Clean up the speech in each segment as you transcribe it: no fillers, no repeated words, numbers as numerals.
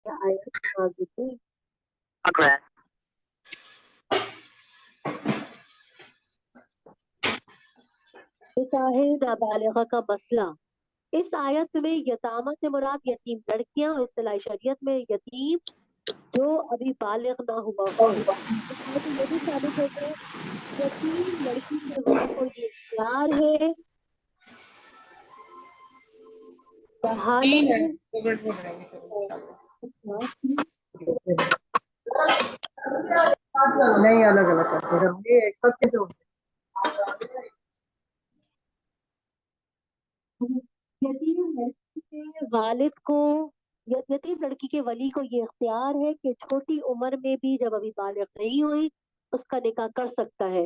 آیت آگے تھی۔ نکاح نابالغہ کا مسئلہ۔ اس آیت میں یتامہ سے مراد یتیم لڑکیاں، اصطلاح شریعت میں یتیم جو ابھی بالغ نہ ہوا ہو۔ اس میں تو یہ بھی ثابت ہوتا ہے یتیم لڑکی کے ولی کو یہ اختیار ہے ٹھیک ہے، بحالت 2 منٹ میں بنائیں گے، چلو نہیں الگ الگ کرتے ہیں یہ سب کے جو یتیم لڑکی کے والد کو یتیم لڑکی کے ولی کو یہ اختیار ہے کہ چھوٹی عمر میں بھی جب ابھی بالغ نہیں ہوئی اس کا نکاح کر سکتا ہے،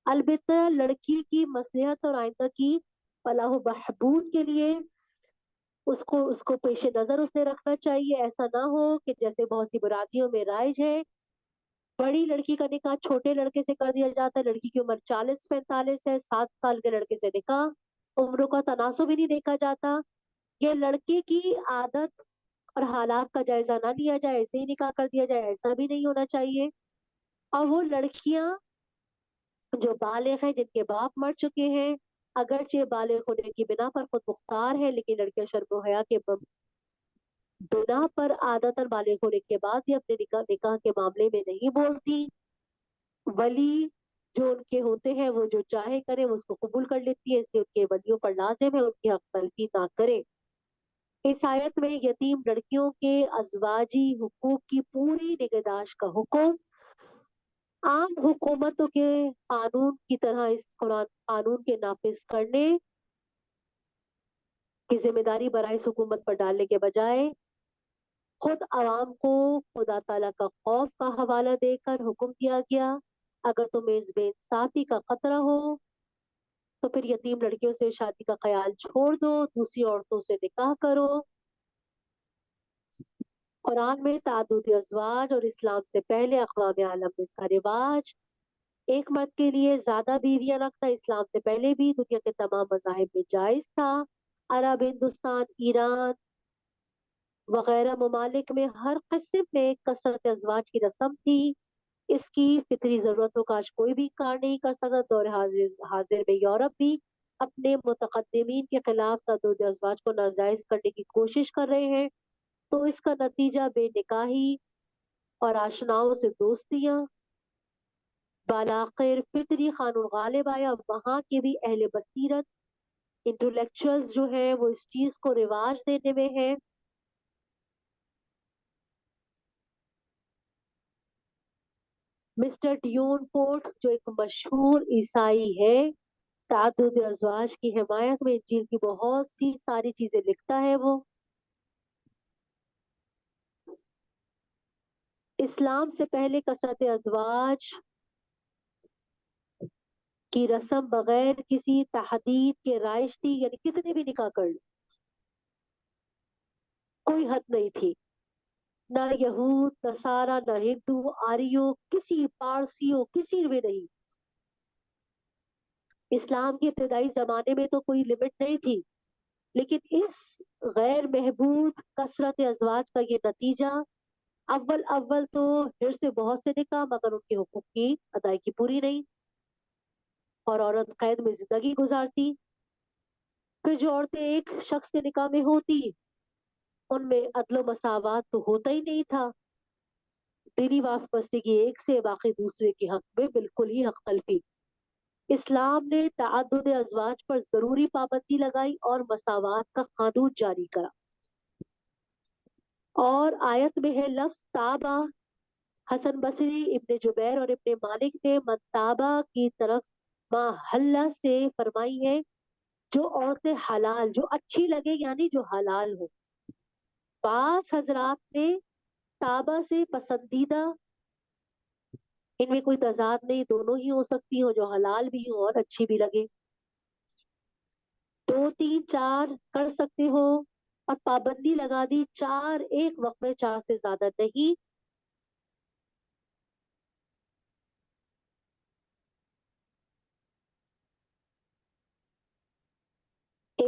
البتہ لڑکی کی مصلحت اور آئندہ کی فلاح و بہبود کے لیے اس کو پیش نظر اس نے رکھنا چاہیے۔ ایسا نہ ہو کہ جیسے بہت سی برادریوں میں رائج ہے بڑی لڑکی کا نکاح چھوٹے لڑکے سے کر دیا جاتا ہے، لڑکی کی عمر 40-45 ہے، 7 سال کے لڑکے سے نکاح، عمروں کا تناسب بھی نہیں دیکھا جاتا۔ یہ لڑکے کی عادت اور حالات کا جائزہ نہ لیا جائے، ایسے ہی نکاح کر دیا جائے، ایسا بھی نہیں ہونا چاہیے۔ اور وہ لڑکیاں جو بالغ ہیں جن کے باپ مر چکے ہیں، اگرچہ بالغ ہونے کی بنا پر خود مختار ہے لیکن لڑکیاں شرم و حیا کے بنا پر عادتاً بالغ ہونے کے بعد بھی اپنے نکاح کے معاملے میں نہیں بولتی، ولی جو ان کے ہوتے ہیں وہ جو چاہے کرے وہ اس کو قبول کر لیتی ہے، اس لیے ان کے ولیوں پر لازم ہے ان کی حق تلفی نہ کرے۔ اس آیت میں یتیم لڑکیوں کے ازواجی حقوق کی پوری نگہداشت کا حکم عام حکومتوں کے قانون کی طرح اس قرآن قانون کے نافذ کرنے کی ذمہ داری برائے اس حکومت پر ڈالنے کے بجائے خود عوام کو خدا تعالیٰ کا خوف کا حوالہ دے کر حکم دیا گیا اگر تمہیں اس بے انصافی کا خطرہ ہو تو پھر یتیم لڑکیوں سے شادی کا خیال چھوڑ دو، دوسری عورتوں سے نکاح کرو۔ قرآن میں تعدد ازواج اور اسلام سے پہلے اقوام عالم میں اس کا رواج ایک مرد کے لیے زیادہ بیویاں رکھنا اسلام سے پہلے بھی دنیا کے تمام مذاہب میں جائز تھا۔ عرب، ہندوستان، ایران وغیرہ ممالک میں ہر قسم میں کثرت ازواج کی رسم تھی، اس کی فطری ضرورتوں کا آج کوئی بھی کار نہیں کر سکتا۔ دور حاضر میں یورپ بھی اپنے متقدمین کے خلاف تعدد ازواج کو ناجائز کرنے کی کوشش کر رہے ہیں، تو اس کا نتیجہ بے نکاحی اور آشناؤں سے دوستیاں بالاخر فطری قانون غالب آیا۔ وہاں کے بھی اہل بصیرت انٹلیکچوئلز جو ہیں وہ اس چیز کو رواج دینے میں ہیں۔ مسٹر ڈیون پورٹ جو ایک مشہور عیسائی ہے تعدد ازواج کی حمایت میں انجیل کی بہت سی ساری چیزیں لکھتا ہے۔ وہ اسلام سے پہلے کثرت ازواج کی رسم بغیر کسی تحدید کے رائج تھی، یعنی کتنے بھی نکاح کر لو، کوئی حد نہیں تھی۔ نہ یہود، نصارہ، نہ ہندو، آریو، کسی پارسیوں کسی میں نہیں۔ اسلام کے ابتدائی زمانے میں تو کوئی لمٹ نہیں تھی، لیکن اس غیر محبود کثرت ازواج کا یہ نتیجہ اول تو پھر سے بہت سے نکاح مگر ان کے حقوق کی ادائیگی پوری نہیں اور عورت قید میں زندگی گزارتی۔ پھر جو عورتیں ایک شخص کے نکاح میں ہوتی ان میں عدل و مساوات تو ہوتا ہی نہیں تھا، دینی وابستگی ایک سے باقی دوسرے کے حق میں بالکل ہی حق تلفی۔ اسلام نے تعدد ازواج پر ضروری پابندی لگائی اور مساوات کا قانون جاری کرا، اور آیت میں ہے لفظ تابہ۔ حسن بصری، ابن جبیر اور ابن مالک نے منتابہ کی طرف محلہ سے فرمائی ہے جو عورتیں حلال جو اچھی لگے یعنی جو حلال ہو۔ بعض حضرات نے تابہ سے پسندیدہ، ان میں کوئی تضاد نہیں، دونوں ہی ہو سکتی ہو، جو حلال بھی ہو اور اچھی بھی لگے، 2 3 4 کر سکتے ہو، اور پابندی لگا دی 4 ایک وقت میں 4 سے زیادہ نہیں۔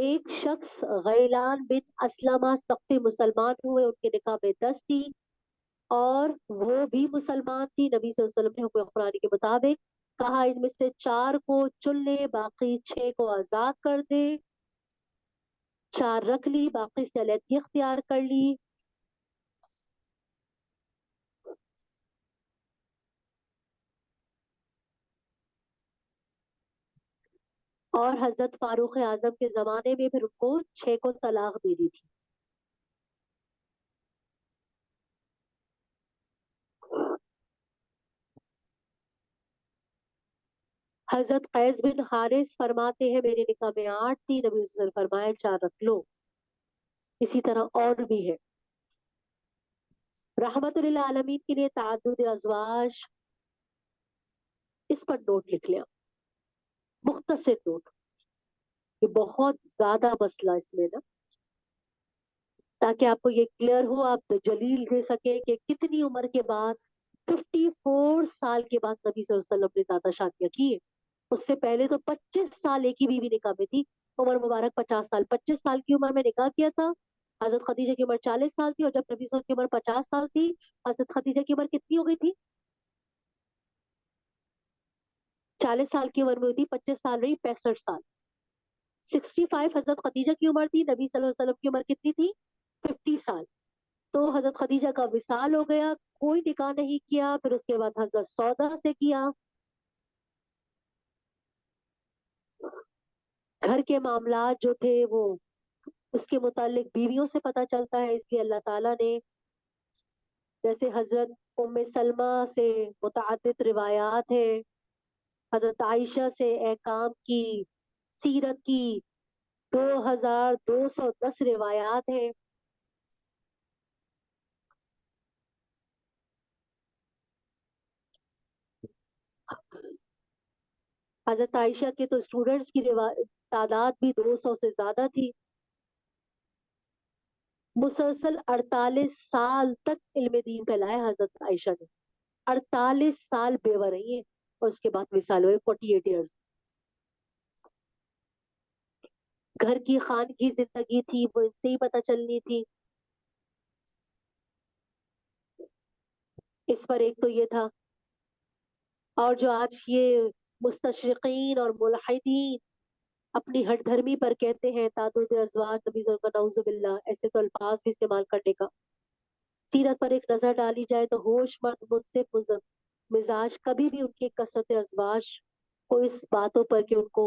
ایک شخص غیلان بن اسلمہ سختی مسلمان ہوئے، ان کے نکاح میں 10 تھی اور وہ بھی مسلمان تھی. نبی صلی اللہ علیہ وسلم نے حکم قرآن کے مطابق کہا ان میں سے 4 کو چن لے، باقی 6 کو آزاد کر دے. 4 رکھ لی، باقی سے علیحدگی اختیار کر لی. اور حضرت فاروق اعظم کے زمانے میں پھر ان کو 6 کو طلاق دے دی تھی. حضرت قیس بن حارث فرماتے ہیں میرے نکاح میں 8 تھی، نبی صلی اللہ علیہ وسلم فرمایا 4 رکھ لو. اسی طرح اور بھی ہے. رحمت للعالمین کے لیے تعدد ازواج، اس پر نوٹ لکھ لیا، مختصر نوٹ. یہ بہت زیادہ مسئلہ اس میں نا، تاکہ آپ کو یہ کلیئر ہو، آپ جلیل دے سکے کہ کتنی عمر کے بعد 54 سال کے بعد نبی صلی اللہ علیہ وسلم نے زیادہ شادیاں کی ہیں. اس سے پہلے تو 25 سال ایک ہی بیوی نکاح میں تھی. عمر مبارک 50 سال، 25 سال کی عمر میں نکاح کیا تھا. حضرت خدیجہ کی عمر 40 سال تھی، اور جب نبی صلی اللہ علیہ وسلم کی عمر 50 سال تھی، حضرت خدیجہ کی عمر کتنی ہو گئی تھی؟ 40 سال کی عمر میں ہوئی تھی، 25 سال رہی، 65 سال. 65 حضرت خدیجہ کی عمر تھی، نبی صلی اللہ علیہ وسلم کی عمر کتنی تھی؟ 50 سال. تو حضرت خدیجہ کا وصال ہو گیا، کوئی نکاح نہیں کیا. پھر اس کے بعد حضرت سودا سے کیا. گھر کے معاملات جو تھے وہ اس کے متعلق بیویوں سے پتہ چلتا ہے، اس لیے اللہ تعالیٰ نے جیسے حضرت ام سلمہ سے متعدد روایات ہیں، حضرت عائشہ سے احکام کی، سیرت کی 2210 روایات ہیں. حضرت عائشہ کے تو اسٹوڈنٹس کی تعداد بھی 200 سے زیادہ تھی. مسلسل 48 سال تک علم دین پھیلایا حضرت عائشہ نے. 48 سال بیوہ رہی ہیں اور اس کے بعد وصال ہوئے 48 ایئرس. گھر کی خانگی زندگی تھی، وہ ان سے ہی پتہ چلنی تھی. اس پر ایک تو یہ تھا. اور جو آج یہ مستشرقین اور ملحدین اپنی ہٹ دھرمی پر کہتے ہیں تعدد ازواج، نبی صلی اللہ علیہ وسلم کا نعوذ باللہ ایسے تو الفاظ بھی استعمال کرنے کا. سیرت پر ایک نظر ڈالی جائے تو ہوش مند منصف مزاج کبھی بھی ان کی کثرت ازواج کو اس باتوں پر کہ ان کو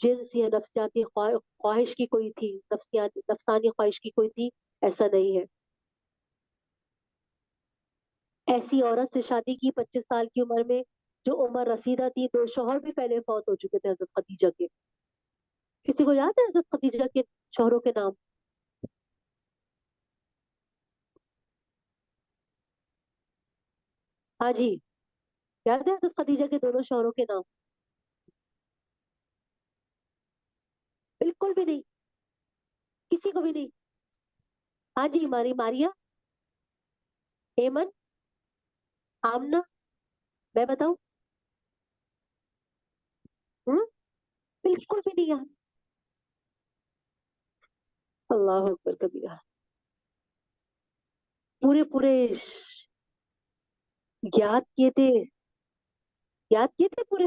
جنس یا نفسیاتی خواہش کی کوئی تھی، نفسانی خواہش کی کوئی تھی، ایسا نہیں ہے. ایسی عورت سے شادی کی 25 سال کی عمر میں جو عمر رسیدہ تھی. 2 شوہر بھی پہلے فوت ہو چکے تھے حضرت خدیجہ کے. کسی کو یاد ہے حضرت خدیجہ کے شوہروں کے نام؟ ہاں جی، یاد ہے حضرت خدیجہ کے دونوں شوہروں کے نام؟ بالکل بھی نہیں، کسی کو بھی نہیں. ہاں جی، ماریا، ایمن، آمنہ، میں بتاؤں؟ بالکل بھی نہیں یاد. اللہ اکبر کبیرہ. پورے پورے یاد کیے تھے، یاد کیے تھے پورے.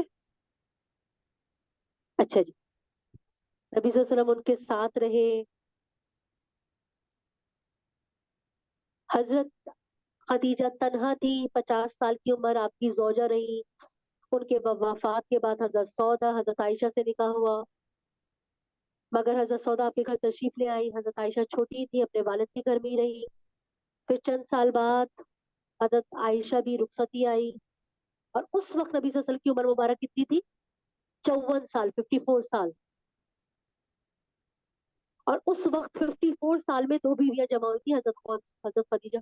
اچھا جی. نبی صلی اللہ علیہ وسلم ان کے ساتھ رہے. حضرت خدیجہ تنہا تھی، 50 سال کی عمر آپ کی زوجہ رہی. ان کے وفات کے بعد حضرت سودا حضرت عائشہ سے نکاح ہوا، مگر حضرت سودا آپ کے گھر تشریف لے آئی. حضرت عائشہ چھوٹی تھی، اپنے والد کے گھر میں ہی رہی. پھر چند سال بعد حضرت عائشہ بھی رخصتی آئی، اور اس وقت نبی صلی اللہ علیہ وسلم کی عمر مبارک کتنی تھی؟ 54 سال، 54 سال. اور اس وقت 54 سال میں 2 بیویاں جمع ہوئی تھی، حضرت خدیجہ.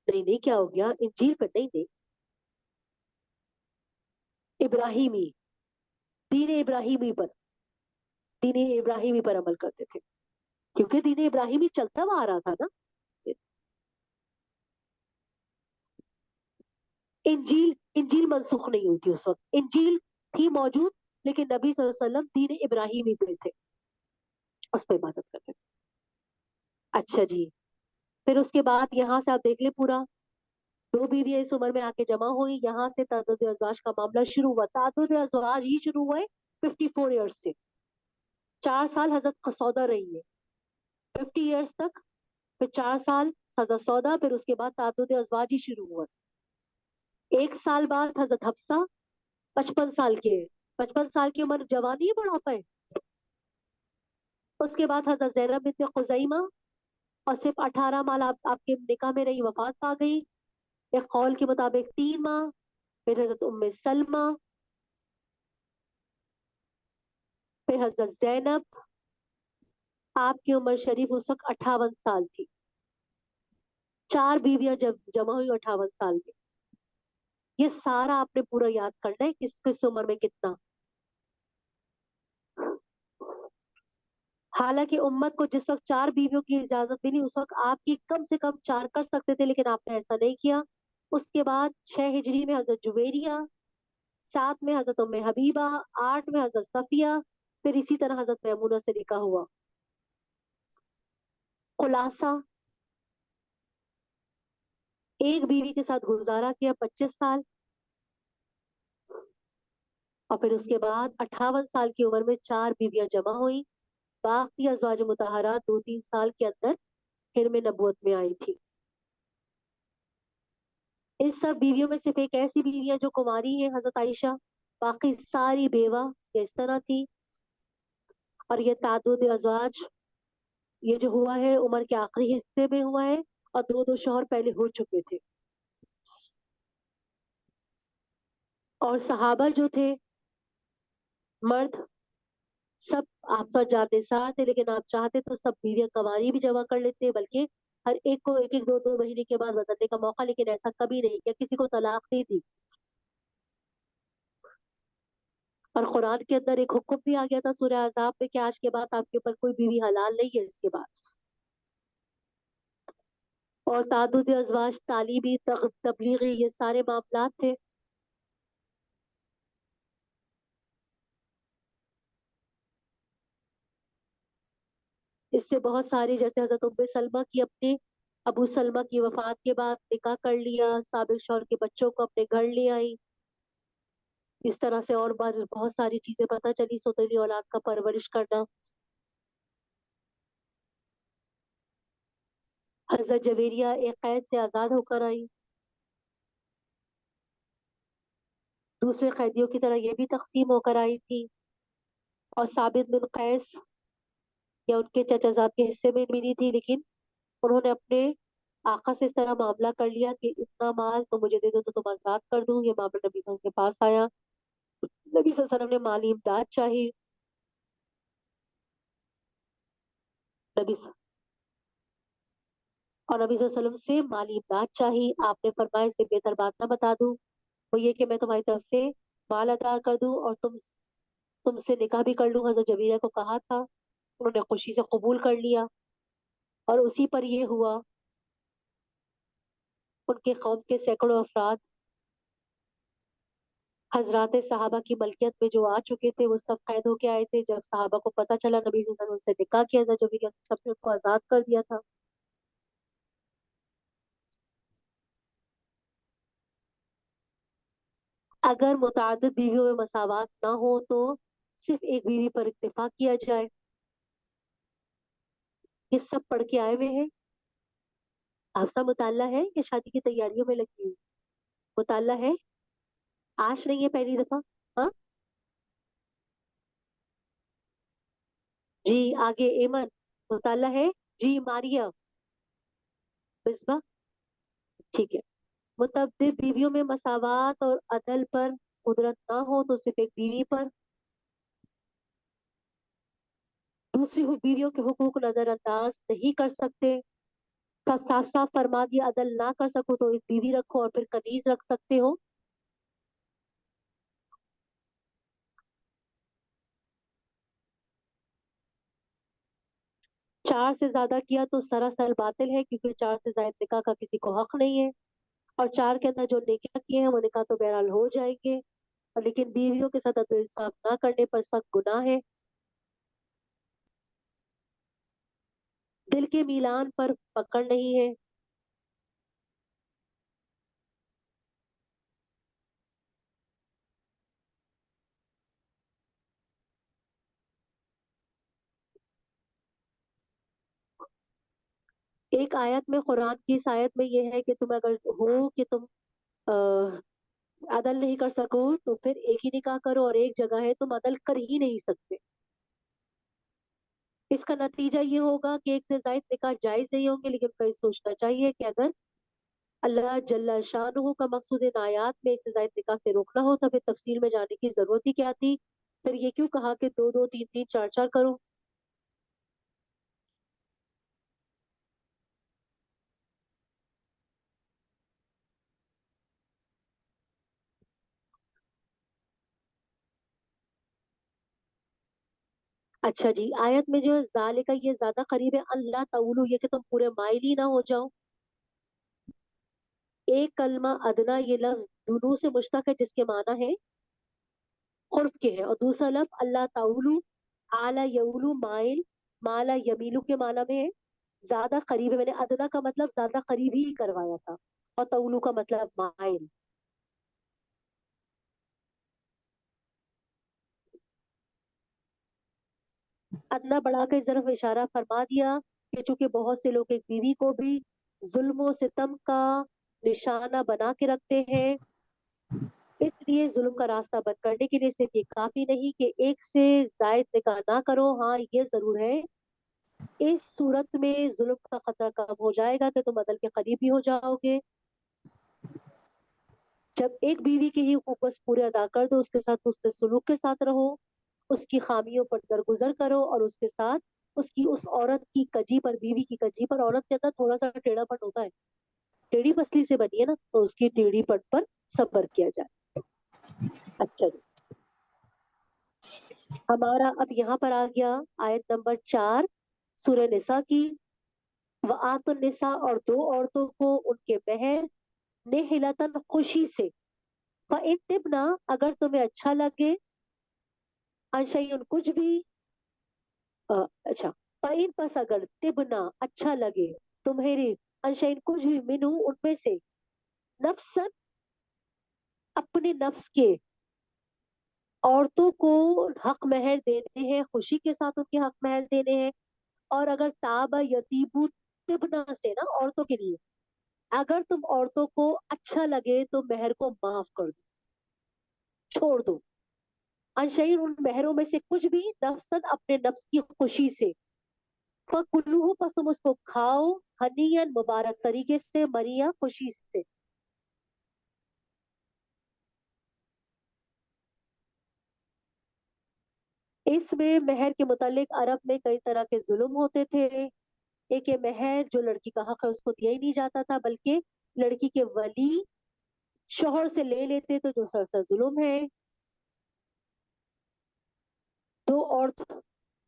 نہیں نہیں، کیا ہو گیا؟ انجیل پر نہیں نہیں، ابراہیمی، دین ابراہیمی پر، دین ابراہیمی پر عمل کرتے تھے، کیونکہ دین ابراہیمی چلتا ہوا آ رہا تھا نا. انجیل منسوخ نہیں ہوئی تھی اس وقت، انجیل تھی موجود، लेकिन नबी सल्लल्लाहु अलैहि वसल्लम दीन इब्राहिमी पे थे, उस पर इबादत करते थे। अच्छा जी, फिर उसके बाद यहाँ से आप देख ले पूरा, दो बीवियां इस उम्र में आके जमा हुई, यहाँ से तादुद अज़वाज का मामला शुरू हुआ। तादुद अज़वाज ही शुरू हुए 54 ईयर्स से। 4 साल हजरत खसौदा रही है, 50 ईयर्स तक, फिर 4 साल सदा सौदा, फिर उसके बाद तादुद अज़वाज ही शुरू हुआ। 1 साल बाद हजरत हफ्सा 55 साल के, 55 साल की उम्र जवानी है, बुढ़ापा है। उसके बाद हजरत जैनब बिन्त खुजैमा, और सिर्फ 18 माह आपके निकाह में रही, वफात पा गई। एक कौल के मुताबिक 3 माह। फिर हजरत उम्मे सलमा, फिर हजरत जैनब, आपकी उम्र शरीफ उस वक्त 58 साल थी। 4 बीवियां जब जमा हुई 58 साल में। ये सारा आपने पूरा याद करना है, किस किस उम्र में कितना। हालांकि उम्मत को जिस वक्त 4 बीवियों की इजाजत मिली, उस वक्त आपकी कम से कम 4 कर सकते थे, लेकिन आपने ऐसा नहीं किया। उसके बाद 6 हिजरी में हजरत जुवेरिया, 7 में हजरत उम्मे हबीबा, 8 में हजरत सफिया, फिर इसी तरह हजरत मैमूना से निकाह हुआ। खुलासा, एक बीवी के साथ गुजारा किया 25 साल, और फिर उसके बाद 58 साल की उम्र में 4 बीवियां जमा हुई। बाकी अज़वाज मुतहरा 2-3 साल के अंदर हिरम नबूवत में आई थी। इन सब बीवियों में सिर्फ एक ऐसी बीवियां जो कुंवारी है, हजरत आयशा, बाकी सारी बेवा या इस तरह थी। और ये तादुद अज़वाज, ये जो हुआ है उम्र के आखिरी हिस्से में हुआ है, और दो दो शौहर पहले हो चुके थे। और सहाबा जो थे मर्द, सब आप पर जानिसार थे, लेकिन आप चाहते तो सब बीवियां कवारी भी जमा कर लेते, बल्कि हर एक को एक एक दो दो महीने के बाद बदलने का मौका, लेकिन ऐसा कभी नहीं किया, किसी को तलाक नहीं दी। और कुरान के अंदर एक हुक्म भी आ गया था सूरह अज़ाब में कि आज के बाद आपके ऊपर कोई बीवी हलाल नहीं है इसके बाद। और तादुद अज़वाज, तालीमी, तबलीगी, ये सारे मामला थे। इससे बहुत सारी, जैसे हजरत उम्मे सलमा की अपने अबू सलमा की वफात के बाद निकाह कर लिया, साबिक शौहर के बच्चों को अपने घर ले आई। इस तरह से और बहुत सारी चीजें पता चली, सौतेली औलाद का परवरिश करना। हजरत जवेरिया एक कैद से आजाद होकर आई, दूसरे कैदियों की तरह ये भी तकसीम होकर आई थी। और साबित बिन कैस या उनके चचाजाद के हिस्से में मिली थी, लेकिन उन्होंने अपने आका से इस तरह मामला कर लिया कि इतना माल तो मुझे दे दो तो तुम आजाद कर दूं। ये मामला नबी के पास आया, नबी सल्लल्लाहु अलैहि वसल्लम ने माली इमदाद चाहिए। नबी और नबी सल्लल्लाहु अलैहि वसल्लम से माली इमदाद चाहिए। आपने फरमाया इससे बेहतर बात ना बता दूं, वो ये कि मैं तुम्हारी तरफ से माल अदा कर दूं और तुमसे निकाह भी कर लूं। हजरत जबीरा को कहा था, उन्होंने खुशी से कबूल कर लिया, और उसी पर यह हुआ। उनके कौम के सैकड़ों अफराद हजरात सहाबा की मलकियत में जो आ चुके थे, वो सब कैद होके आए थे। जब सहाबा को पता चला, नबी सल्लल्लाहु अलैहि वसल्लम उनसे निकाह किया था, जबीरा सबने उनको आजाद कर दिया था। अगर मुतअद्दिद बीवियों में मसावात ना हो तो सिर्फ एक बीवी पर इत्तेफाक किया जाए। ये सब पढ़ के आए हुए हैं। आपसा मुताला है या शादी की तैयारियों में लगी हुई? मुताला है, आज नहीं है, पहली दफा। हाँ जी, आगे एमन मुताला है। जी मारिया, मिसबा, ठीक है। मुतअद्दिद बीवियों में मसावात और अदल पर कुदरत ना हो तो सिर्फ एक बीवी पर। दूसरी बीवियों के हुकूक नजरअंदाज नहीं कर सकते। साफ साफ फरमा दिया, अदल ना कर सको तो एक बीवी रखो, और फिर कनीज रख सकते हो। 4 से ज्यादा किया तो सरासर बातिल है, क्योंकि 4 से ज्यादा निकाह का किसी को हक नहीं है। और 4 के अंदर जो निकाह किए हैं वो निकाह तो बहरहाल हो जाएंगे। और लेकिन बीवियों के साथ अदल इंसाफ ना करने पर सख्त गुनाह है। दिल के मिलान पर पकड़ नहीं है। एक आयत में, कुरान की इस आयत में ये है कि तुम अगर हो कि तुम अ, अदल नहीं कर सको तो फिर एक ही निकाह करो, और एक जगह है तुम अदल कर ही नहीं सकते। इसका नतीजा ये होगा कि एक से ज्यादा निकाह जायज नहीं होंगे, लेकिन उनका ये सोचना चाहिए कि अगर अल्लाह जल्ला शानहू का मकसूद इन आयात में एक से ज्यादा निकाह से रोकना हो तो फिर तफसील में जाने की जरूरत ही क्या थी। फिर ये क्यों कहा कि दो दो तीन तीन चार चार करो। अच्छा जी, आयत में जो है जालिका, ये ज्यादा करीब है अल्लाह ताउलू, ये कि तुम पूरे माइल ही ना हो जाओ। एक कलमा अदना, ये लफ्ज दुनू से मुश्तक है जिसके माना है कुर्ब के है, और दूसरा लफ्ज अल्लाह ताउलू, आला यउलू माइल, माला यमीलू के माना में है। ज्यादा करीब है, मैंने अदना का मतलब ज्यादा करीब ही करवाया था, और ताउलू का मतलब माइल। अदना बढ़ा के तरफ इशारा फरमा दिया कि चूंकि बहुत से लोग एक बीवी को भी जुल्म सितम का निशाना बना के रखते हैं, इसलिए जुल्म का रास्ता बंद करने के लिए सिर्फ ये काफी नहीं कि एक से जायद निकाह ना करो। हाँ, ये जरूर है, इस सूरत में जुल्म का खतरा कम हो जाएगा कि तुम अदल के करीब भी हो जाओगे। जब एक बीवी के ही हुकूक बस पूरे अदा कर दो, उसके साथ उसके सुलूक के साथ रहो, उसकी खामियों पर दरगुजर करो, और उसके साथ उसकी उस औरत की कजी पर, बीवी की कजी पर, औरत के अंदर थोड़ा सा टेढ़ापन होता है, टेढ़ी पसली से बनी है ना, तो उसकी टेढ़ी पट पर सब्र किया जाए। अच्छा जी, हमारा अब यहाँ पर आ गया आयत नंबर 4 सूरह निसा की। वआतुन निसा, और दो औरतों को उनके महर निहिलतन, खुशी से। इन तिबना, अगर तुम्हें अच्छा लगे, अनशयन कुछ भी, अच्छा, इन पस अगर तिबना अच्छा लगे तुम्हें, अनशयन कुछ भी, मिनू उनमें से, नफ्सन अपने नफ्स के, औरतों को हक महर देने हैं, खुशी के साथ उनके हक महर देने हैं। और अगर ताबा यतीबू, तिबना से ना औरतों के लिए, अगर तुम औरतों को अच्छा लगे तो महर को माफ कर दो, छोड़ दो। अनशयन उन महरों में से कुछ भी, नफ्सन अपने नफ्स की खुशी से। फकुल्लूहु, बस तुम उसको खाओ, हनीयन मुबारक तरीके से, मरिया खुशी से। इसमें महर के मुतालिक अरब में कई तरह के जुल्म होते थे। एक ये महर जो लड़की का हक है उसको दिया ही नहीं जाता था, बल्कि लड़की के वली शोहर से ले लेते, तो जो सरसर जुल्म है। दो औरत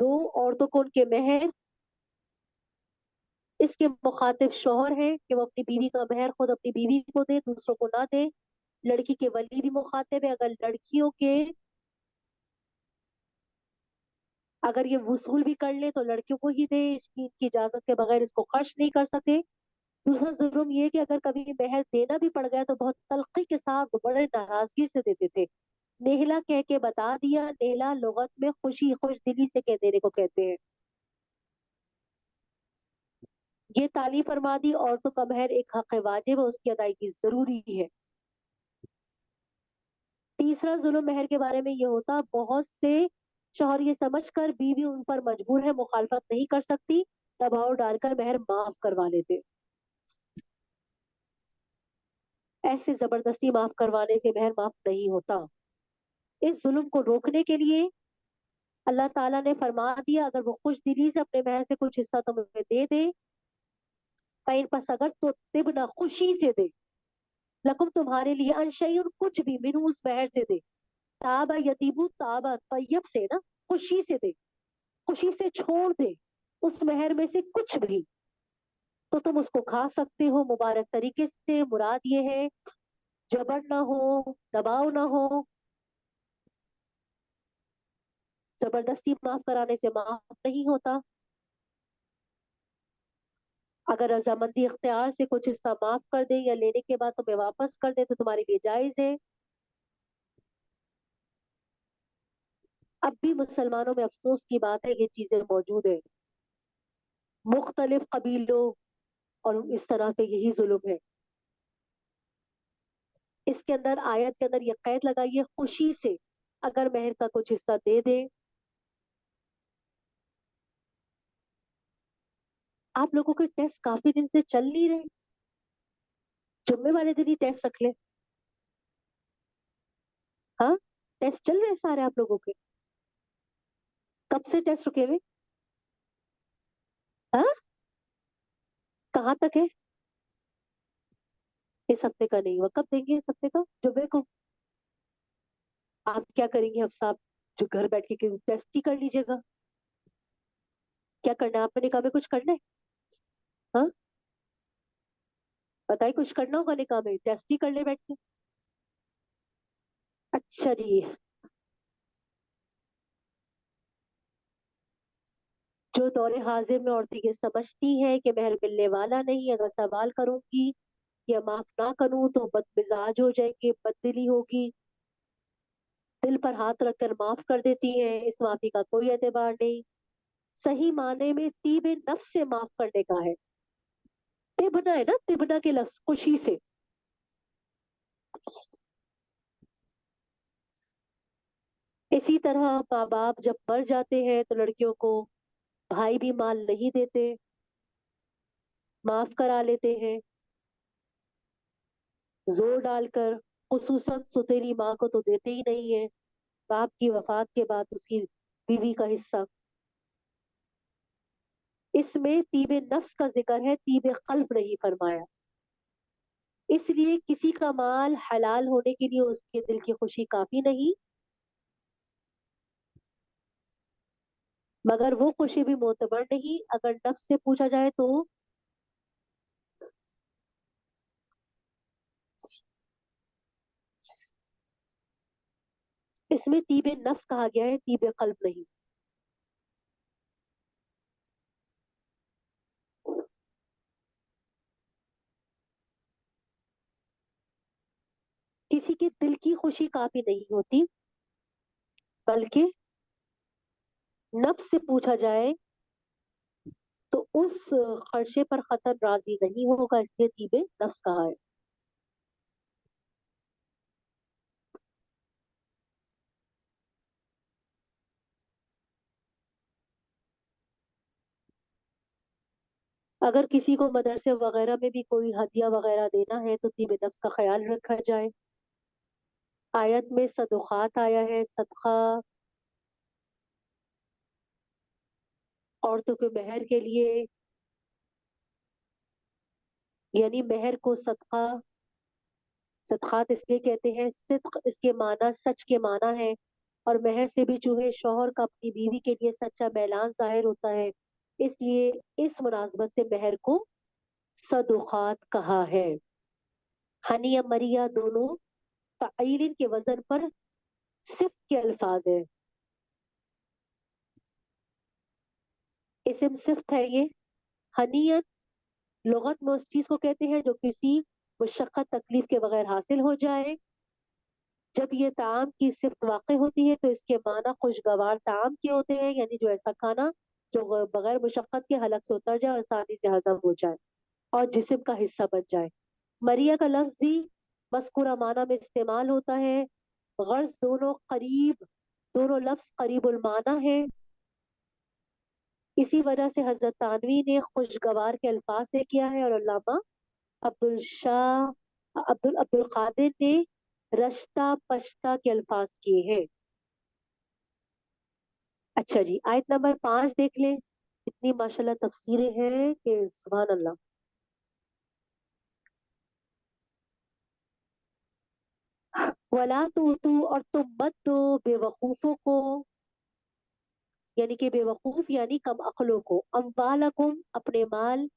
दो औरतों को उनके महर, इसके मुखातिब शोहर है कि वो अपनी बीवी का महर खुद अपनी बीवी को दे, दूसरों को ना दे। लड़की के वली भी मुखातिब है, अगर लड़कियों के, अगर ये वसूल भी कर ले तो लड़कियों को ही दे, इसकी इनकी इजाजत के बगैर इसको खर्च नहीं कर सके। दूसरा जुर्म ये कि अगर कभी महर देना भी पड़ गया तो बहुत तलखी के साथ, बड़े नाराजगी से देते थे। नेहला कह के बता दिया, नेहला लुगत में खुशी, खुश दिली से कह देने को कहते हैं। ये ताली फरमा दी, औरतों का महर एक हक वाजिब है, उसकी अदायगी जरूरी है। तीसरा जुल्म महर के बारे में ये होता, बहुत से शौहर ये समझकर बीवी उन पर मजबूर है, मुखालफत नहीं कर सकती, दबाव डालकर महर माफ करवा लेते। ऐसे जबरदस्ती माफ करवाने से महर माफ नहीं होता। इस जुल्म को रोकने के लिए अल्लाह ताला ने फरमा दिया, अगर वो खुश दिली से अपने महर से कुछ हिस्सा तुम्हें दे दे, पैन पस अगर, तो तिबना खुशी से दे, लकुम तुम्हारे लिए, अनशयन कुछ भी, मिनू उस महर से दे, ताबा यतीबू, ताबा तैयब से ना, खुशी से दे, खुशी से छोड़ दे, उस महर में से कुछ भी, तो तुम उसको खा सकते हो मुबारक तरीके से। मुराद ये है जबर ना हो, दबाव ना हो, जबरदस्ती माफ कराने से माफ नहीं होता। अगर रजामंदी इख्तियार से कुछ हिस्सा माफ कर दे या लेने के बाद तुम्हें वापस कर दे तो तुम्हारे लिए जायज है। अब भी मुसलमानों में अफसोस की बात है, ये चीजें मौजूद है। मुख्तलिफ कबीलों और इस तरह पे यही जुल्म है। इसके अंदर आयत के अंदर ये कैद लगाई है, खुशी से अगर मेहर का कुछ हिस्सा दे दे। आप लोगों के टेस्ट काफी दिन से चल नहीं रहे, जुम्मे वाले दिन ही टेस्ट रख ले। हाँ, टेस्ट चल रहे हैं सारे आप लोगों के। कब से टेस्ट रुके हुए? हाँ, कहाँ तक है? इस हफ्ते का नहीं हुआ, कब देंगे इस हफ्ते का? जुम्मे को। आप क्या करेंगे? अब साहब जो घर बैठ के टेस्ट ही कर लीजिएगा। क्या करना है आपने? निकाह में कुछ करना है? हाँ, बताइए, कुछ करना होगा निकाह में? टेस्ट ही कर ले बैठ के। अच्छा जी। जो दौरे हाजिर में औरतें ये समझती हैं कि महर मिलने वाला नहीं, अगर सवाल करूंगी या माफ ना करूं तो बदमिजाज हो जाएंगे, बददिली होगी, दिल पर हाथ रखकर माफ कर देती हैं, इस माफी का कोई एतबार नहीं। सही माने में तीबे नफ्स से माफ करने का है। तिबना है ना, तिबना के लफ्ज खुशी से। इसी तरह माँ बाप जब मर जाते हैं तो लड़कियों को भाई भी माल नहीं देते, माफ करा लेते हैं जोर डालकर। खुसूसन सुतेली माँ को तो देते ही नहीं है, बाप की वफात के बाद उसकी बीवी का हिस्सा। इसमें तीबे नफ्स का जिक्र है, तीबे कल्ब नहीं फरमाया। इसलिए किसी का माल हलाल होने के लिए उसके दिल की खुशी काफी नहीं, मगर वो खुशी भी मोतबर नहीं अगर नफ्स से पूछा जाए तो। इसमें तीबे नफ्स कहा गया है, तीबे कल्ब नहीं। किसी के दिल की खुशी काफी नहीं होती, बल्कि नफ्स से पूछा जाए तो उस खर्चे पर खतर राजी नहीं होगा, इसलिए तीबे नफ्स कहा है। अगर किसी को मदरसे वगैरह में भी कोई हदिया वगैरह देना है तो तीबे नफ्स का ख्याल रखा जाए। आयत में सदुखात आया है, सदका औरतों के महर के लिए, यानी महर को सदका, सदकात इसलिए कहते हैं, सिद्क इसके माना सच के माना है। और महर से भी चूहे शौहर का अपनी बीवी के लिए सच्चा मैलान जाहिर होता है, इसलिए इस मुनासबत से महर को सदुखात कहा है। हनिया मरिया दोनों फ़ाइलिन के वजन पर सिफ्त के अल्फाज है। इस्म सिफ्त है ये। हनियन लुगत में उस चीज को कहते हैं जो किसी मुशक्कत तकलीफ के बगैर हासिल हो जाए। जब ये ताम की सिफ्त वाक़ होती है तो इसके माना खुशगवार ताम के होते हैं, यानी जो ऐसा खाना जो बगैर मुशक्कत के हलक से उतर जाए, आसानी से हजम हो जाए और जिस्म का हिस्सा बन जाए। मरिया का लफ्ज ही मज़कूरा माना में इस्तेमाल होता है। गर्ज दोनों करीब, दोनों लफ्ज करीबुल माना है। इसी वजह से हजरत तानवी ने खुशगवार के अल्फाज से किया है और अल्लामा अब्दुल कादिर ने रश्ता पश्ता के अल्फाज किए हैं। अच्छा जी, आयत नंबर 5 देख लें। इतनी माशाल्लाह तफसीरें हैं कि सुभान अल्लाह। वला तू और तुम मत दो बेवकूफों को, यानी कि बेवकूफ यानी कम अक्लों को, अम्वालकुम अपने माल,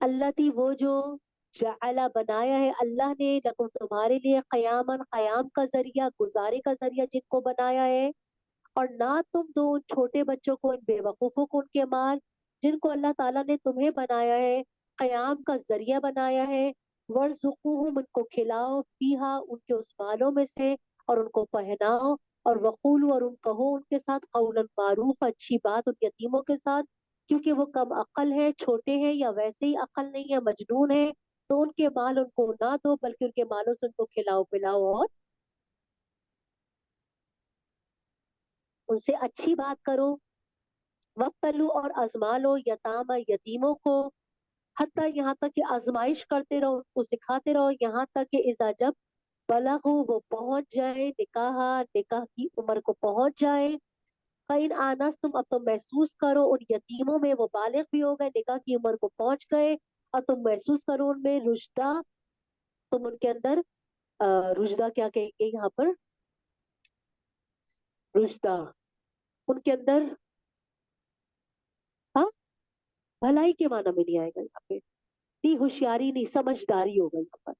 अल्लती वो जो जअला बनाया है अल्लाह ने, लकुम तुम्हारे लिए, कयामन कयाम का जरिया, गुजारे का जरिया जिनको बनाया है, اور ना तुम दो उन छोटे बच्चों को, इन बेवकूफों को उनके माल जिनको अल्लाह ताला ने तुम्हें बनाया है, कयाम का जरिया बनाया है। वर्जुकुहुम, उनको खिलाओ, फीहा, उनके उस मालों में से, और उनको पहनाओ। और वकूलू, और उन कहो उनके साथ, कौलन मारूफ, अच्छी बात उन यतीमों के साथ, क्योंकि वो कम अक्ल है, छोटे हैं, या वैसे ही अक्ल नहीं है, मजनून है। तो उनके माल उनको ना दो, बल्कि उनके मालों से उनको खिलाओ पिलाओ और उनसे अच्छी बात करो। वक्तलू, और आजमा लो, यतामा, यतीमों को, हत्ता, यहाँ तक कि आजमाइश करते रहो, उनको सिखाते रहो, यहाँ तक कि इजा, जब बलगू, वो पहुंच जाए, निकाह, निकाह की उम्र को पहुंच जाए। कहीं आनस, तुम अब तुम महसूस करो उन यतीमों में, वो बालिग भी हो गए, निकाह की उम्र को पहुंच गए, और तुम महसूस करो उनमें रुश्दा, तुम उनके अंदर रुश्दा क्या कहेंगे यहाँ पर, रुश्दा, उनके अंदर, हाँ, भलाई के माना में नहीं आएगा यहाँ पे, नहीं होशियारी नहीं, समझदारी होगा यहाँ पर।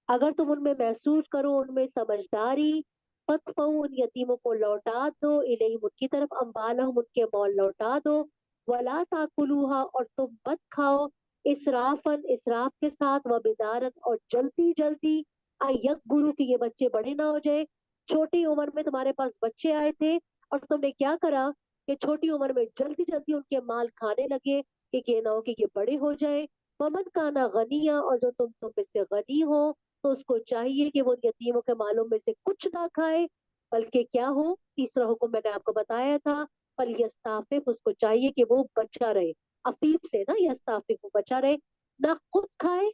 अगर तुम उनमें महसूस करो उनमें समझदारी, फतफऊ, उन यतीमों को लौटा दो, इलेहिम, उनकी तरफ, अम्बालहम, उनके मौल लौटा दो। वला ताकुलूहा, और तुम मत खाओ, इसराफन, इसराफ के साथ, व बिदारन, और जल्दी जल्दी, अयकबुरु, कि ये बच्चे बड़े ना हो जाए। छोटी उम्र में तुम्हारे पास बच्चे आए थे, और तुमने क्या करा कि छोटी उम्र में जल्दी जल्दी उनके माल खाने लगे, कि ये ना हो कि ये बड़े हो जाए। वमन काना गनिया, और जो तुम में से गनी हो, तो उसको चाहिए कि वो यतीमों के मालों में से कुछ ना खाए, बल्कि क्या हो, तीसरा हुक्म मैंने आपको बताया था, पर यस्ताफिफ, उसको चाहिए कि वो बचा रहे, अफीफ से ना, यस्ताफिफ, वो बचा रहे, ना खुद खाए,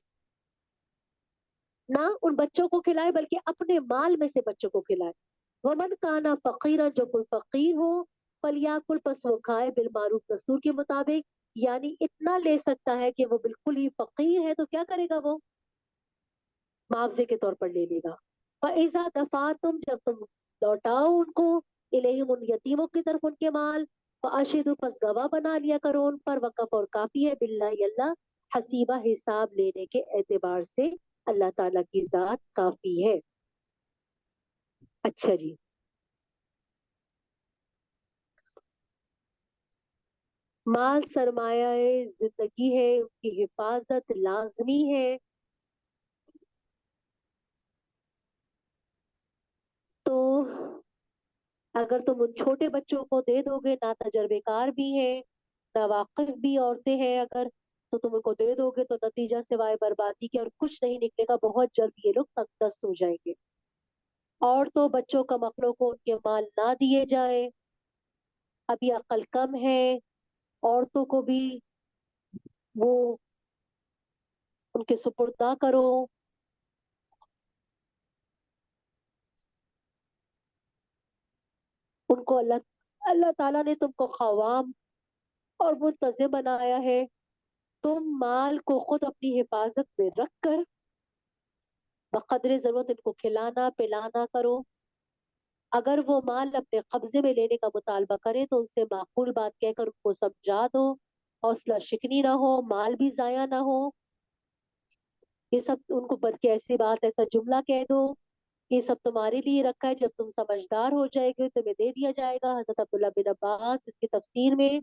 ना उन बच्चों को खिलाए, बल्कि अपने माल में से बच्चों को खिलाए। वमन काना फकीरा, जो कोई फकीर हो, फलियाकुल, पस वो खाए, बिल मारूफ, दस्तूर के मुताबिक। यानी इतना ले सकता है कि वो बिल्कुल ही फकीर है, तो क्या करेगा वो, मुआवजे के तौर पर ले लेगा। फइज़ा दफा तुम, जब तुम लौटाओ उनको, इलेहिम, उन यतीमों की तरफ उनके माल, फअशिदु, पस गवाह बना लिया करो उन पर, वकफ, और काफी है, बिल्लाहि, अल्लाह, हसीबा, हिसाब लेने के एतबार से अल्लाह ताला की जात काफी है। अच्छा जी। माल सरमाया जिंदगी है, उसकी हिफाजत लाजमी है। तो अगर तुम उन छोटे बच्चों को दे दोगे, ना तजर्बेकार भी हैं, ना वाकिफ भी औरतें हैं अगर, तो तुम उनको दे दोगे तो नतीजा सिवाय बर्बादी के और कुछ नहीं निकलेगा, बहुत जल्द ये लोग तंगदस्त हो जाएंगे। और तो बच्चों का मकलों को उनके माल ना दिए जाए, अभी अकल कम है, औरतों को भी वो उनके सुपुर्द ना करो। उनको अल्लाह अल्लाह ताला ने तुमको खवाम और मुंतजिम बनाया है। तुम माल को खुद अपनी हिफाजत में रख कर बकदरे जरूरत इनको खिलाना पिलाना करो। अगर वो माल अपने कब्जे में लेने का मुतालबा करे तो उनसे माकूल बात कहकर उनको समझा दो, हौसला शिकनी ना हो, माल भी जाया ना हो। ये सब उनको बल्कि ऐसी बात, ऐसा जुमला कह दो, ये सब तुम्हारे लिए रखा है, जब तुम समझदार हो जाएंगे तुम्हें दे दिया जाएगा। हजरत अब्दुल्ला बिन अब्बास इसकी तफसीर में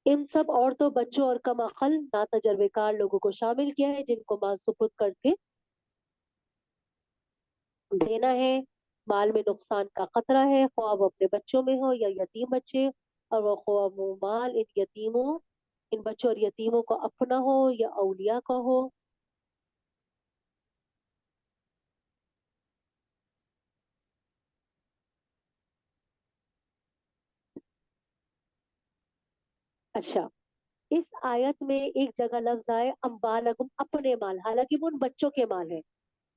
इन सब औरतों, बच्चों और कम अकल ना तजर्बेकार लोगों को शामिल किया है, जिनको माल सुपुर्द करके देना है। माल में नुकसान का खतरा है, ख्वाह वो अपने बच्चों में हो या यतीम बच्चे, और वो ख्वाह वो माल इन यतीमों, इन बच्चों और यतीमों को अपना हो या औलिया का हो। अच्छा, इस आयत में एक जगह लफ्ज आए अम्बालकुम, अपने माल, हालांकि वो उन बच्चों के माल है।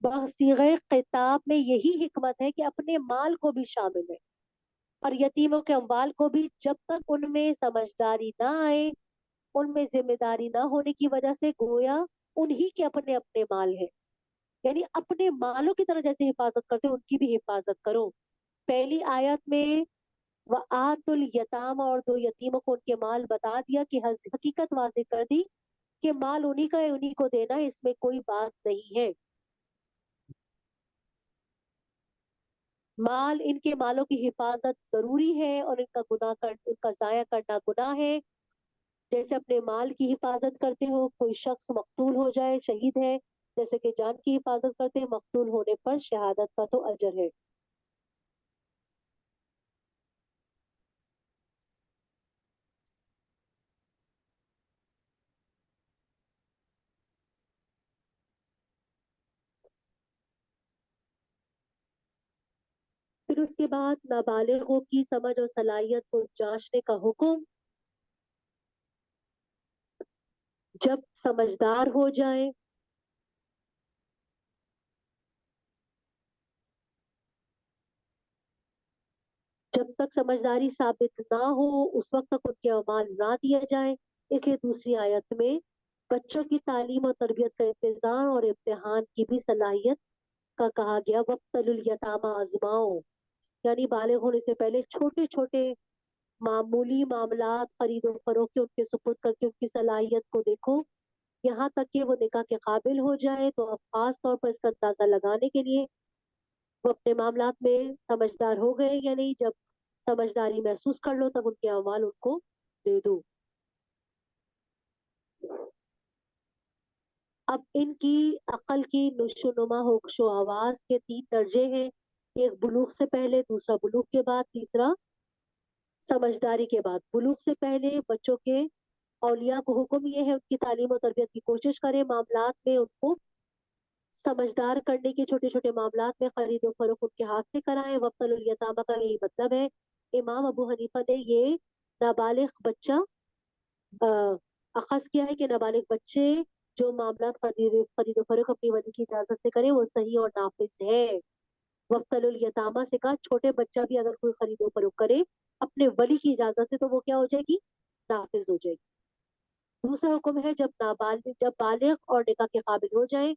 बसीग़े खिताब में यही हिकमत है कि अपने माल को भी शामिल है, और यतीमों के अम्बाल को भी, जब तक उनमें समझदारी ना आए, उनमें जिम्मेदारी ना होने की वजह से गोया उन्हीं के अपने अपने माल है। यानी अपने मालों की तरह जैसे हिफाजत करते हो उनकी भी हिफाजत करो। पहली आयत में व आतुल यताम, और दो यतीमों को उनके माल बता दिया, कि हकीकत वाज़ेह कर दी कि माल उन्हीं का है, उन्हीं को देना है, इसमें कोई बात नहीं है। माल इनके मालों की हिफाजत जरूरी है और इनका जाया करना गुनाह है। जैसे अपने माल की हिफाजत करते हो, कोई शख्स मकतूल हो जाए, शहीद है, जैसे कि जान की हिफाजत करते हैं, मकतूल होने पर शहादत का तो अजर है। फिर उसके बाद नाबालिगों की समझ और सलाहियत को जांचने का हुक्म। जब समझदार हो जाए, जब तक समझदारी साबित ना हो उस वक्त तक उनके अमाल ना दिया जाए। इसलिए दूसरी आयत में बच्चों की तालीम और तरबियत का इंतजाम और इम्तिहान की भी सलाहियत का कहा गया। वक्तलुल यतामा आजमाओ, यानी बालिग होने से पहले छोटे छोटे मामूली मामलात खरीदो फरोख्त के उनके सुपुर्द करके उनकी सलाहियत को देखो, यहाँ तक कि वो निकाह के काबिल हो जाए। तो अब खास तौर पर इसका अंदाजा लगाने के लिए वो अपने मामलात में समझदार हो गए या नहीं, जब समझदारी महसूस कर लो तब उनके अमाल उनको दे दो। अब इनकी अकल की नुशोनुमा होशो आवाज के 3 दर्जे हैं। एक बुलूग से पहले, दूसरा बुलूग के बाद, तीसरा समझदारी के बाद। बुलूग से पहले बच्चों के औलिया को हुक्म ये है उनकी तालीम और तरबियत की कोशिश करें, मामलात में उनको समझदार करने के, छोटे छोटे मामलात में खरीदो फरोख्त उनके हाथ से कराएं। वक्तुल यतामा का यही मतलब है। इमाम अबू हनीफा ने ये नाबालिग बच्चा अखज किया है कि नाबालिग बच्चे जो मामलात खरीदो फरोख्त अपनी वली की इजाजत से करे वो सही और नाफिज है। वक्तुल यतामा से कहा छोटे बच्चा भी अगर कोई खरीदो फरोख्त करे अपने वली की इजाजत से तो वो क्या हो जाएगी, नाफिज हो जाएगी। दूसरा हुक्म है जब बालिग और निकाह के काबिल हो जाए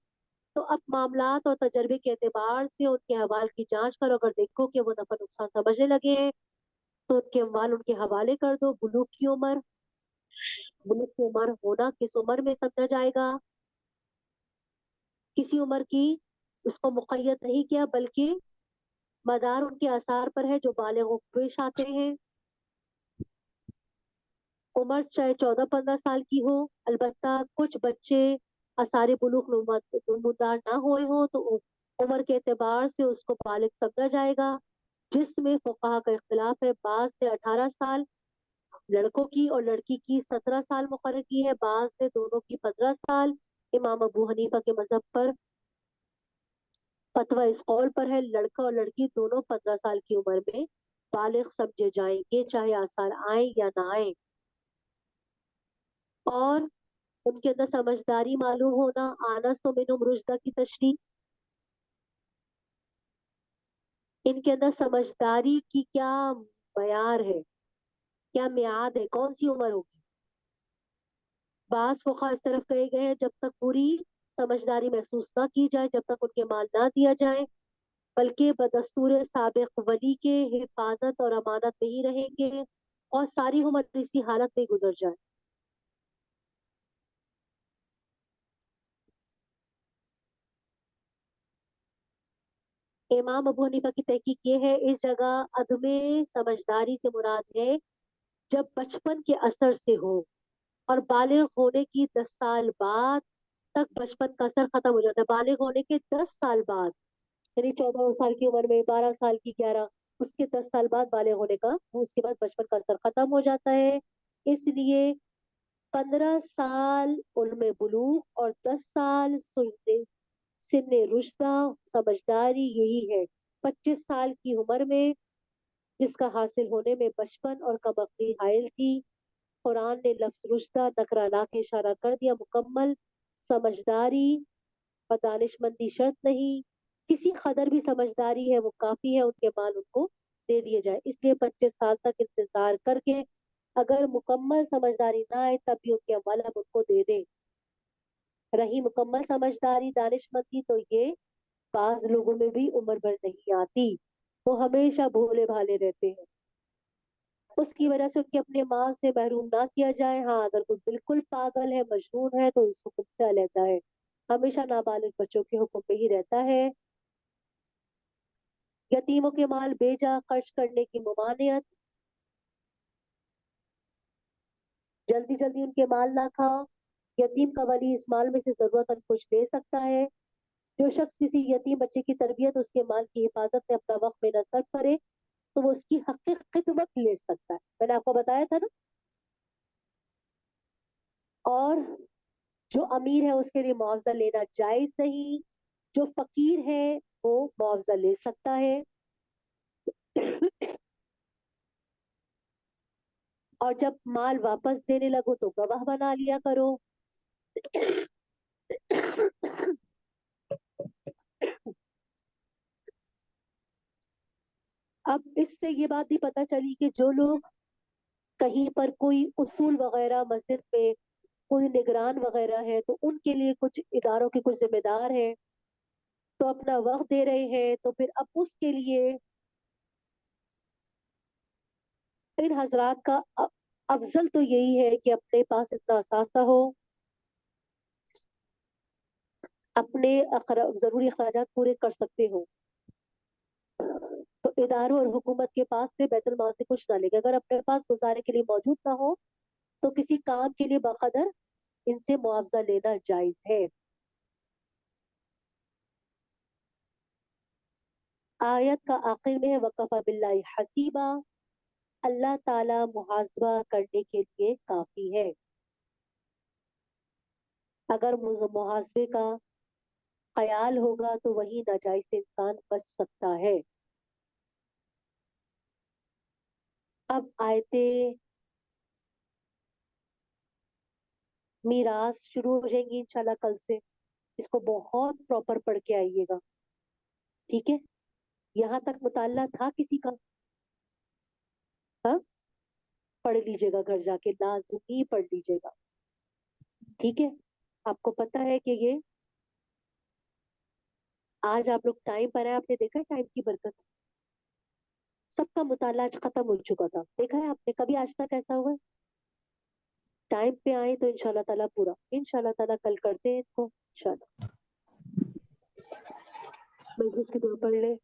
तो अब मामलात और तजर्बे के एतबार से उनके हवाल की जांच करो। अगर देखो कि वो नफा नुकसान समझने लगे हैं तो उनके अमवाल उनके हवाले कर दो। बुलूग की उम्र होना किस उम्र में समझा जाएगा, किसी उम्र की उसको मुक़य्यद नहीं किया, बल्कि मदार उनके आसार पर है जो बालिगों को पेश आते हैं। उम्र चाहे 14-15 साल की हो, अलबत्ता कुछ बच्चे आसार बुलूग नमूदार ना हुए हो तो उम्र के एतबार से उसको बालिग समझा जाएगा। जिसमें फुकाहा का इख्तिलाफ है, बाज ने 18 साल लड़कों की और लड़की की 17 साल मुकर्रर की है, बाज ने दोनों की 15 साल। इमाम अबू हनीफा के मजहब पर फतवा इस कौल पर है लड़का और लड़की दोनों 15 साल की उम्र में बालिग समझे जाएंगे, चाहे आसार आए या ना आए। और उनके अंदर समझदारी मालूम होना, आनस तो मिनुम रुश्दा की तशरीह, इनके अंदर समझदारी की क्या मयार है, क्या मियाद है, कौन सी उम्र होगी। बास फुका इस तरफ कहे गए हैं जब तक पूरी समझदारी महसूस ना की जाए, जब तक उनके माल ना दिया जाए, बल्कि बदस्तूर साबिक वली के हिफाजत और अमानत में ही रहेंगे और सारी उम्र इसी हालत में गुजर जाए। इमाम अबू हनीफा की तहकीक ये है, इस जगह अदमे समझदारी से मुराद है जब बचपन के असर से हो और बालिग होने की 10 साल बाद तक बचपन का असर खत्म हो जाता है। बालिग होने के 10 साल बाद, यानी 14 साल की उम्र में, 12 साल की 11, उसके 10 साल बाद बालिग होने का, उसके बाद बचपन का असर खत्म हो जाता है। इसलिए 15 साल उल्मे बुलूग और 10 साल सिन्ने रुश्दा समझदारी यही है। 25 साल की उम्र में जिसका हासिल होने में बचपन और कमअक्ली हायल थी, कुरान ने लफ्ज रुश्दा नकरा ला के इशारा कर दिया। मुकम्मल समझदारी और दानिशमंदी शर्त नहीं, किसी कदर भी समझदारी है वो काफी है, उनके माल उनको दे दिए जाए। इसलिए 25 साल तक इंतजार करके अगर मुकम्मल समझदारी ना आए तब भी उनके अमल हम उनको दे दें। रही मुकम्मल समझदारी दानिशमंदी तो ये बाज लोगों में भी उम्र भर नहीं आती, वो हमेशा भोले भाले रहते हैं। उसकी वजह से उनके अपने माल से महरूम ना किया जाए। हाँ, अगर कोई बिल्कुल पागल है, मजनून है तो इस हुक्म से अलहदा है, हमेशा नाबालिग बच्चों के हुक्म पे ही रहता है। यतीमों के माल बेजा खर्च करने की ममानियत, जल्दी जल्दी उनके माल ना खाओ, यतीम का वली इस माल में से जरूरतमंद कुछ ले सकता है। जो शख्स किसी यतीम बच्चे की तरबियत, उसके माल की हिफाजत में अपना वक्त में नसर करे तो वो उसकी हक खिदमत ले सकता है। मैंने आपको बताया था ना। और जो अमीर है उसके लिए मुआवजा लेना जायज नहीं, जो फकीर है वो मुआवजा ले सकता है। और जब माल वापस देने लगो तो गवाह बना लिया करो। अब इससे ये बात भी पता चली कि जो लोग कहीं पर कोई उसूल वगैरह मस्जिद में कोई निगरान वगैरह है तो उनके लिए कुछ इदारों के कुछ जिम्मेदार हैं, तो अपना वक्त दे रहे हैं, तो फिर अब उसके लिए इन हजरात का अफजल तो यही है कि अपने पास इतना असासा हो, अपने जरूरी अखराजात पूरे कर सकते हो, तो इदारों और हुकूमत के पास से बैतुल माल से कुछ ना लेगा। अगर अपने पास गुजारे के लिए मौजूद ना हो तो किसी काम के लिए बकदर इनसे मुआवजा लेना जायज है। आयत का आखिर में है वकफा बिल्लाहि हसीबा, अल्लाह ताला मुहासबा करने के लिए काफी है। अगर मुहासबे का ख्याल होगा तो वही नाजायज से इंसान बच सकता है। अब आयते मीरास शुरू हो जाएंगी इंशाल्लाह कल से। इसको बहुत प्रॉपर पढ़ के आइएगा, ठीक है। यहाँ तक मुताल्ला था किसी का? हाँ, पढ़ लीजिएगा घर जाके, लाजमी पढ़ लीजिएगा, ठीक है। आपको पता है कि ये आज आप लोग टाइम पर है, आपने देखा है टाइम की बरकत। सबका मुताला आज खत्म हो चुका था, देखा है आपने कभी आज तक ऐसा हुआ है? टाइम पे आए तो इंशाल्लाह ताला पूरा, इंशाल्लाह ताला कल करते हैं इसको इंशाल्लाह। मजलिस की दुआ पढ़ ले।